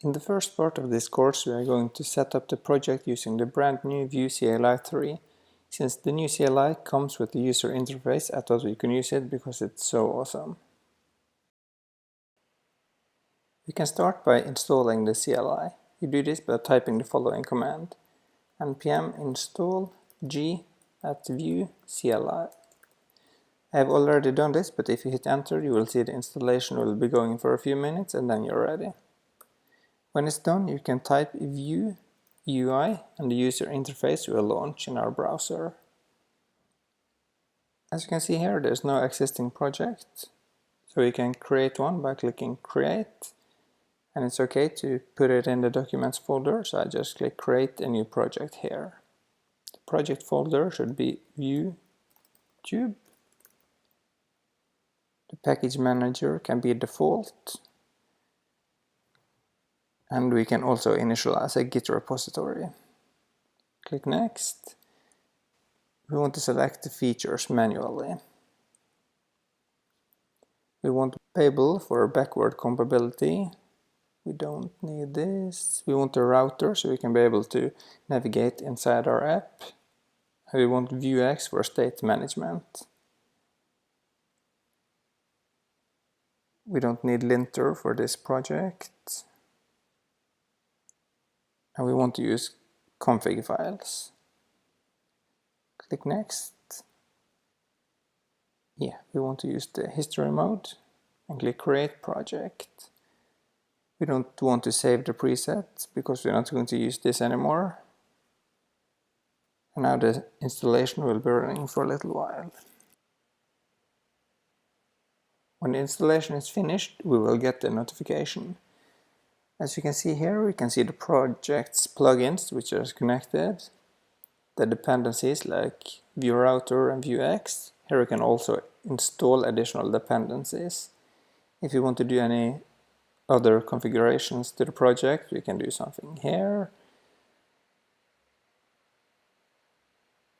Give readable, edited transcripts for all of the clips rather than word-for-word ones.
In the first part of this course we are going to set up the project using the brand new Vue CLI 3. Since the new CLI comes with the user interface, I thought we could use it because it's so awesome. We can start by installing the CLI. You do this by typing the following command: npm install g at Vue CLI. I have already done this, but if you hit enter you will see the installation will be going for a few minutes and then you're ready. When it's done you can type Vue UI and the user interface will launch in our browser. As you can see here, there's no existing project, so we can create one by clicking create, and it's okay to put it in the documents folder, so I just click create a new project here. The project folder should be VueTube. The package manager can be default, and we can also initialize a Git repository. Click next. We want to select the features manually. We want Babel for backward compatibility. We don't need this. We want a router so we can be able to navigate inside our app. And we want vuejs for state management. We don't need linter for this project. And we want to use config files. Click next. Yeah, we want to use the history mode and click create project. We don't want to save the preset because we're not going to use this anymore. And now the installation will be running for a little while. When the installation is finished, we will get the notification. As you can see here, we can see the project's plugins which are connected, the dependencies like Vue router and vuejs. Here we can also install additional dependencies. If you want to do any other configurations to the project, we can do something here.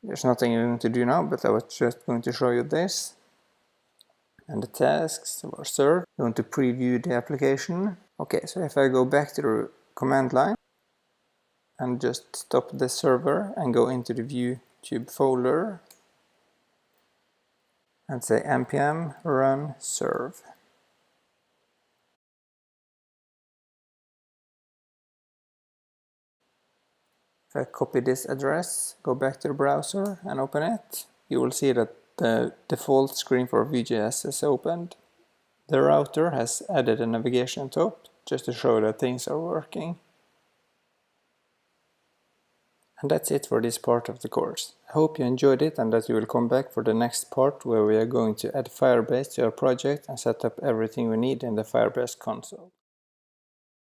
There's nothing you're going to do now, but I was just going to show you this. And the tasks were served. You want to preview the application. Okay, so if I go back to the command line and just stop the server and go into the VueTube folder and say npm run serve. If I copy this address, go back to the browser and open it, you will see that the default screen for Vue.js is opened. The router has added a navigation top just to show that things are working. And that's it for this part of the course. I hope you enjoyed it and that you will come back for the next part where we are going to add Firebase to our project and set up everything we need in the Firebase console.